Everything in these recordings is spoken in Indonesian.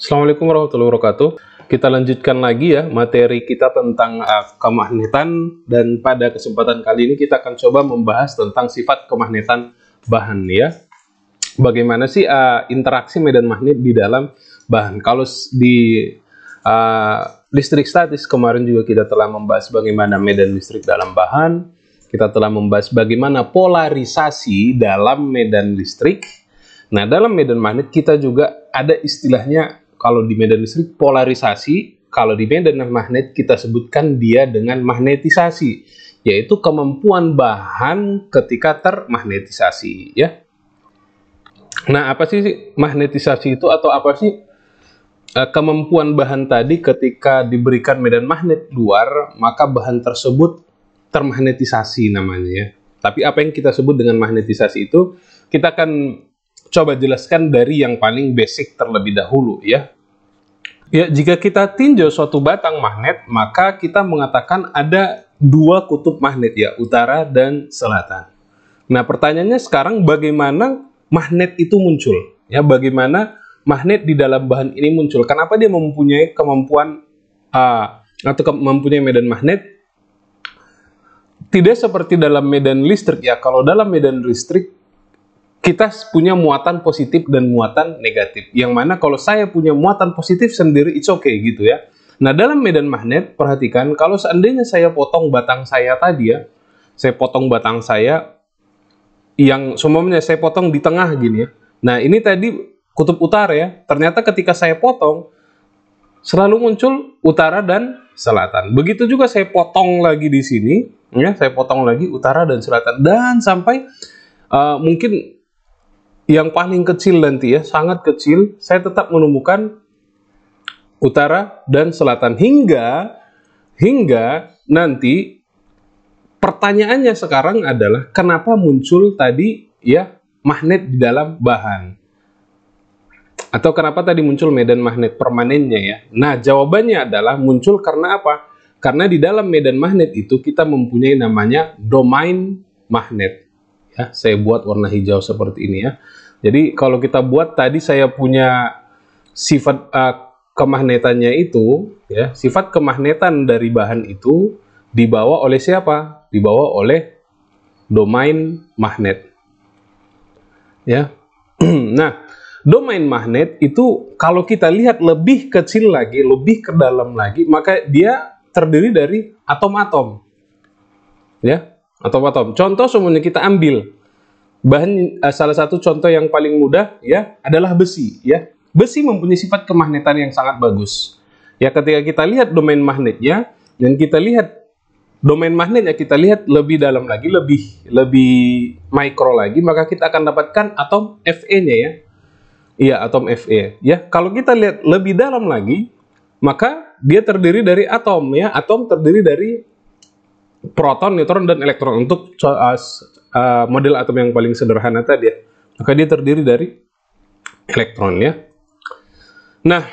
Assalamualaikum warahmatullahi wabarakatuh. Kita lanjutkan lagi ya materi kita tentang kemagnetan, dan pada kesempatan kali ini kita akan coba membahas tentang sifat kemagnetan bahan ya. Bagaimana sih interaksi medan magnet di dalam bahan? Kalau di listrik statis kemarin juga kita telah membahas bagaimana medan listrik dalam bahan. Kita telah membahas bagaimana polarisasi dalam medan listrik. Nah, dalam medan magnet kita juga ada istilahnya. Kalau di medan listrik polarisasi, kalau di medan magnet kita sebutkan dia dengan magnetisasi, yaitu kemampuan bahan ketika termagnetisasi ya. Nah, apa sih magnetisasi itu, atau apa sih kemampuan bahan tadi ketika diberikan medan magnet luar, maka bahan tersebut termagnetisasi namanya ya. Tapi apa yang kita sebut dengan magnetisasi itu, kita akan coba jelaskan dari yang paling basic terlebih dahulu ya. Ya, jika kita tinjau suatu batang magnet, maka kita mengatakan ada dua kutub magnet ya, utara dan selatan. Nah, pertanyaannya sekarang bagaimana magnet itu muncul? Ya, bagaimana magnet di dalam bahan ini muncul? Kenapa dia mempunyai kemampuan atau mempunyai medan magnet? Tidak seperti dalam medan listrik ya. Kalau dalam medan listrik kita punya muatan positif dan muatan negatif. Yang mana kalau saya punya muatan positif sendiri, it's okay gitu ya. Nah, dalam medan magnet, perhatikan, kalau seandainya saya potong batang saya tadi ya, saya potong batang saya, yang semuanya saya potong di tengah gini ya. Nah, ini tadi kutub utara ya. Ternyata ketika saya potong, selalu muncul utara dan selatan. Begitu juga saya potong lagi di sini, ya, saya potong lagi utara dan selatan. Dan sampai mungkin yang paling kecil nanti ya, sangat kecil, saya tetap menemukan utara dan selatan. Hingga nanti pertanyaannya sekarang adalah kenapa muncul tadi ya magnet di dalam bahan? Atau kenapa tadi muncul medan magnet permanennya ya? Nah, jawabannya adalah muncul karena apa? Karena di dalam medan magnet itu kita mempunyai namanya domain magnet. Ya, saya buat warna hijau seperti ini ya. Jadi kalau kita buat tadi saya punya sifat kemagnetannya itu ya, sifat kemagnetan dari bahan itu dibawa oleh siapa? Dibawa oleh domain magnet. Ya. Nah, domain magnet itu kalau kita lihat lebih kecil lagi, lebih ke dalam lagi, maka dia terdiri dari atom-atom. Ya, atom-atom. Contoh semuanya kita ambil. Bahan salah satu contoh yang paling mudah ya adalah besi ya. Besi mempunyai sifat kemagnetan yang sangat bagus. Ya, ketika kita lihat domain magnetnya dan kita lihat domain magnetnya, kita lihat lebih dalam lagi, lebih mikro lagi, maka kita akan dapatkan atom Fe-nya ya. Iya, atom Fe. Ya, kalau kita lihat lebih dalam lagi, maka dia terdiri dari atom ya. Atom terdiri dari proton, neutron, dan elektron. Untuk model atom yang paling sederhana tadi ya, maka dia terdiri dari elektron ya. Nah,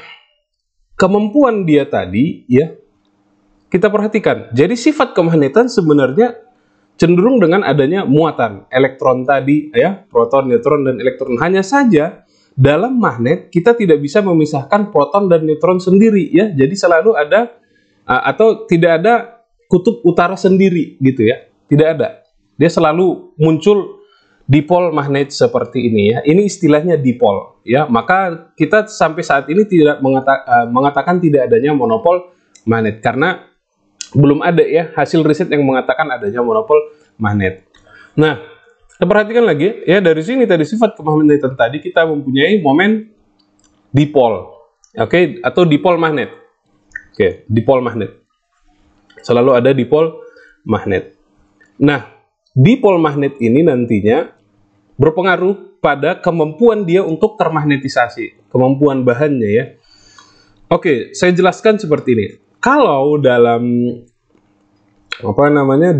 kemampuan dia tadi ya, kita perhatikan. Jadi sifat kemagnetan sebenarnya cenderung dengan adanya muatan elektron tadi ya, proton, neutron, dan elektron. Hanya saja dalam magnet kita tidak bisa memisahkan proton dan neutron sendiri ya. Jadi selalu ada atau tidak ada kutub utara sendiri gitu ya. Tidak ada. Dia selalu muncul dipol magnet seperti ini ya. Ini istilahnya dipol ya. Maka kita sampai saat ini tidak mengatakan tidak adanya monopol magnet, karena belum ada ya hasil riset yang mengatakan adanya monopol magnet. Nah, kita perhatikan lagi ya, dari sini tadi sifat kemagnetan tadi kita mempunyai momen dipol. Oke, atau dipol magnet. Oke, dipol magnet. Selalu ada dipol magnet. Nah, dipol magnet ini nantinya berpengaruh pada kemampuan dia untuk termagnetisasi, kemampuan bahannya ya. Oke, saya jelaskan seperti ini. Kalau dalam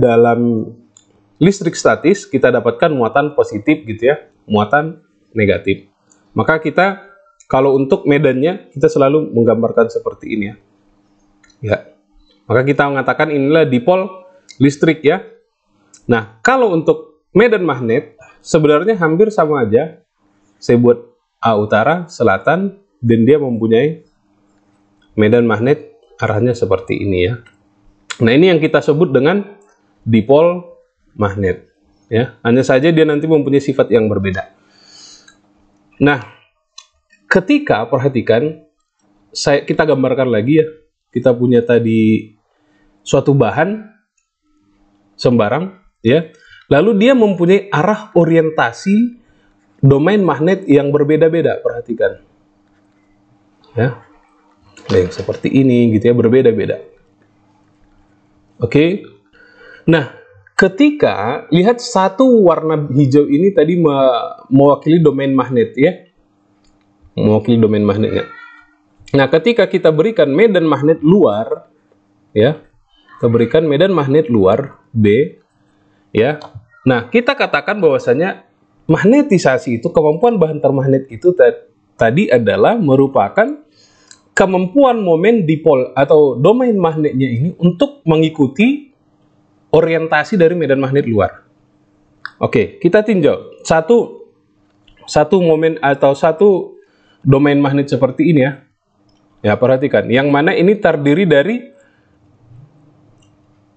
dalam listrik statis kita dapatkan muatan positif gitu ya, muatan negatif. Maka kita kalau untuk medannya kita selalu menggambarkan seperti ini ya. Ya. Maka kita mengatakan inilah dipol listrik ya. Nah, kalau untuk medan magnet sebenarnya hampir sama aja. Saya buat A utara, selatan, dan dia mempunyai medan magnet arahnya seperti ini ya. Nah, ini yang kita sebut dengan dipol magnet ya. Hanya saja dia nanti mempunyai sifat yang berbeda. Nah, ketika perhatikan, kita gambarkan lagi ya. Kita punya tadi suatu bahan sembarang ya. Lalu dia mempunyai arah orientasi domain magnet yang berbeda-beda, perhatikan. Ya. Nah, seperti ini gitu ya, berbeda-beda. Oke. Nah, ketika lihat satu warna hijau ini tadi mewakili domain magnet ya. Mewakili domain magnetnya. Nah, ketika kita berikan medan magnet luar ya. Kita berikan medan magnet luar B ya. Nah, kita katakan bahwasanya magnetisasi itu, kemampuan bahan termagnet itu tadi adalah merupakan kemampuan momen dipol atau domain magnetnya ini untuk mengikuti orientasi dari medan magnet luar. Oke, kita tinjau satu momen atau satu domain magnet seperti ini ya. Ya, perhatikan, yang mana ini terdiri dari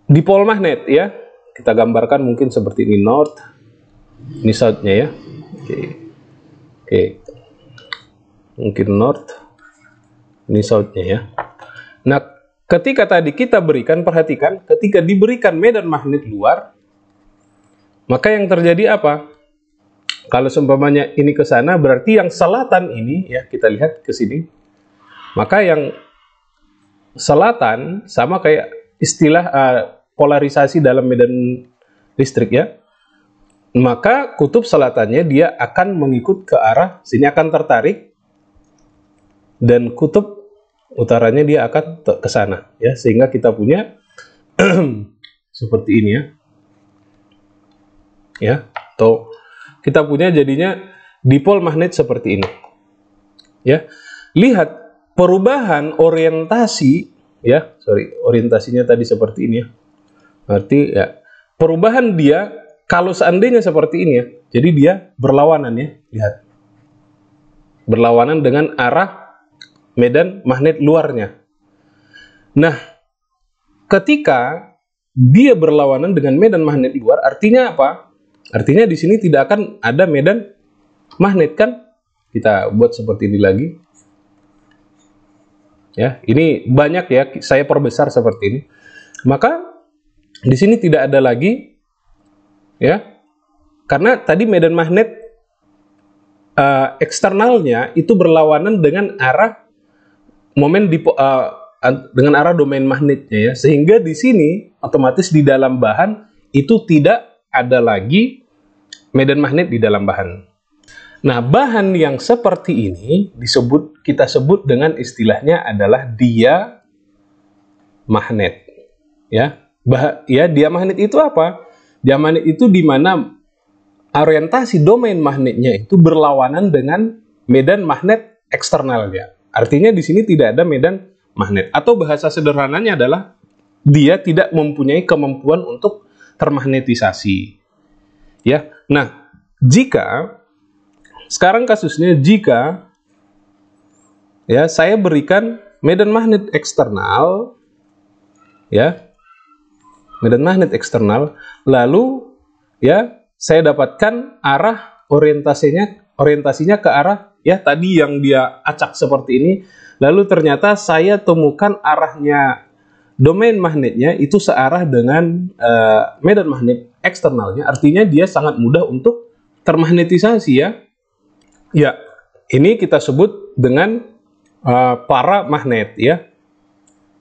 dipol magnet ya. Kita gambarkan mungkin seperti ini, north, ini south-nya ya. Oke. Mungkin north, ini south-nya ya. Nah, ketika tadi kita berikan, perhatikan, ketika diberikan medan magnet luar, maka yang terjadi apa? Kalau seumpamanya ini ke sana, berarti yang selatan ini, ya kita lihat ke sini, maka yang selatan sama kayak istilah polarisasi dalam medan listrik ya. Maka kutub selatannya dia akan mengikut ke arah sini, akan tertarik, dan kutub utaranya dia akan ke sana ya, sehingga kita punya seperti ini ya. Ya, atau kita punya jadinya dipol magnet seperti ini. Ya. Lihat perubahan orientasi ya, orientasinya tadi seperti ini ya. Berarti ya, perubahan dia kalau seandainya seperti ini ya, jadi dia berlawanan ya, lihat. Berlawanan dengan arah medan magnet luarnya. Nah, ketika dia berlawanan dengan medan magnet luar, artinya apa? Artinya di sini tidak akan ada medan magnet kan? Kita buat seperti ini lagi. Ya, ini banyak ya, saya perbesar seperti ini. Maka di sini tidak ada lagi ya, karena tadi medan magnet eksternalnya itu berlawanan dengan arah momen dengan arah domain magnetnya ya, sehingga di sini otomatis di dalam bahan itu tidak ada lagi medan magnet di dalam bahan. Nah, bahan yang seperti ini kita sebut dengan istilahnya adalah dia magnet ya. Dia magnet itu apa? Dia magnet itu di mana orientasi domain magnetnya itu berlawanan dengan medan magnet eksternalnya. Artinya di sini tidak ada medan magnet, atau bahasa sederhananya adalah dia tidak mempunyai kemampuan untuk termagnetisasi. Ya. Nah, sekarang kasusnya jika ya saya berikan medan magnet eksternal ya. Medan magnet eksternal, lalu ya saya dapatkan arah orientasinya ke arah ya tadi yang dia acak seperti ini, lalu ternyata saya temukan arahnya domain magnetnya itu searah dengan medan magnet eksternalnya, artinya dia sangat mudah untuk termagnetisasi ya. Ya, ini kita sebut dengan paramagnet ya.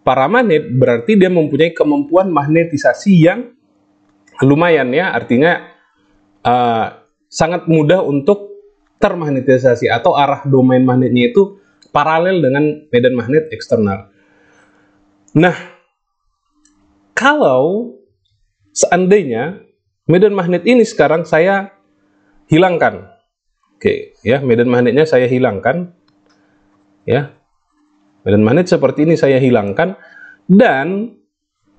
Paramagnet berarti dia mempunyai kemampuan magnetisasi yang lumayan ya, artinya sangat mudah untuk termagnetisasi, atau arah domain magnetnya itu paralel dengan medan magnet eksternal. Nah, kalau seandainya medan magnet ini sekarang saya hilangkan, oke ya, medan magnetnya saya hilangkan ya. Medan magnet seperti ini saya hilangkan, dan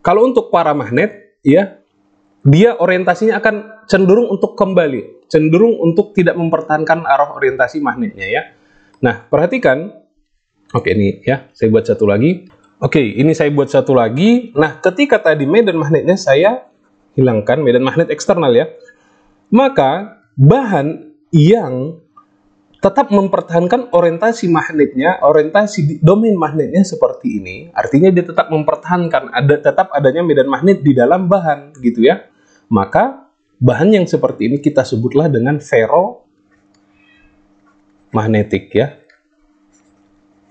kalau untuk paramagnet ya, dia orientasinya akan cenderung untuk kembali, cenderung untuk tidak mempertahankan arah orientasi magnetnya ya. Nah, perhatikan Oke, ini ya, saya buat satu lagi. Oke, ini saya buat satu lagi. Nah, ketika tadi medan magnetnya saya hilangkan, medan magnet eksternal ya, maka bahan yang tetap mempertahankan orientasi magnetnya, orientasi domain magnetnya seperti ini, artinya dia tetap mempertahankan tetap adanya medan magnet di dalam bahan, gitu ya. Maka bahan yang seperti ini kita sebutlah dengan ferromagnetik ya.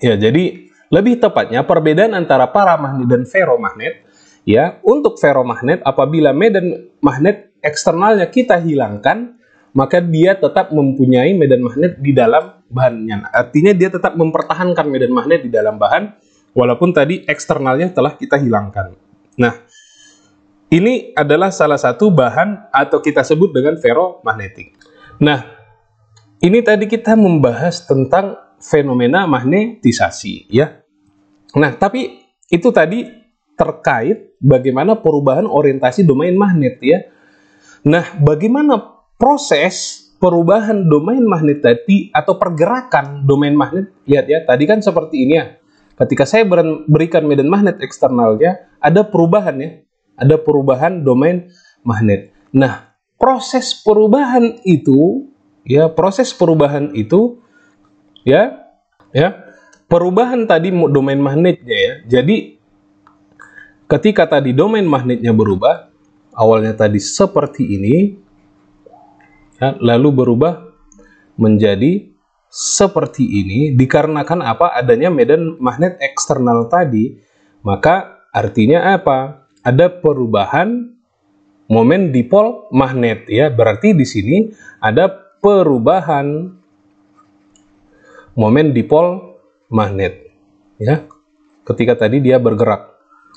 Ya, jadi lebih tepatnya perbedaan antara paramagnet dan ferromagnet ya. Untuk ferromagnet, apabila medan magnet eksternalnya kita hilangkan, maka dia tetap mempunyai medan magnet di dalam bahannya. Artinya dia tetap mempertahankan medan magnet di dalam bahan, walaupun tadi eksternalnya telah kita hilangkan. Nah, ini adalah salah satu bahan atau kita sebut dengan ferromagnetik. Nah, ini tadi kita membahas tentang fenomena magnetisasi, ya. Nah, tapi itu tadi terkait bagaimana perubahan orientasi domain magnet, ya. Nah, bagaimana proses perubahan domain magnet tadi atau pergerakan domain magnet? Lihat ya, tadi kan seperti ini ya. Ketika saya berikan medan magnet eksternalnya, ada perubahan ya. Ada perubahan domain magnet. Nah, proses perubahan itu ya, perubahan tadi domain magnetnya ya. Jadi ketika tadi domain magnetnya berubah, awalnya tadi seperti ini, ya, lalu berubah menjadi seperti ini, dikarenakan apa? Adanya medan magnet eksternal tadi, maka artinya apa? Ada perubahan momen dipol magnet ya. Berarti di sini ada perubahan momen dipol magnet ya. Ketika tadi dia bergerak.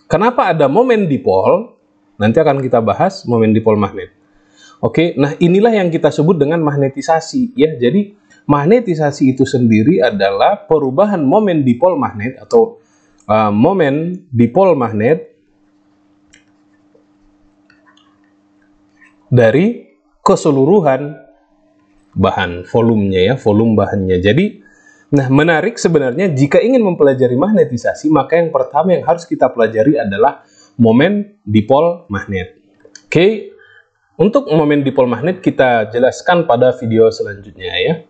Kenapa ada momen dipol? Nanti akan kita bahas momen dipol magnet. Oke, nah inilah yang kita sebut dengan magnetisasi ya. Jadi magnetisasi itu sendiri adalah perubahan momen dipol magnet atau momen dipol magnet dari keseluruhan bahan, volumenya ya, volume bahannya. Jadi, nah menarik sebenarnya jika ingin mempelajari magnetisasi, maka yang pertama yang harus kita pelajari adalah momen dipol magnet. Oke. Untuk momen dipol magnet kita jelaskan pada video selanjutnya ya.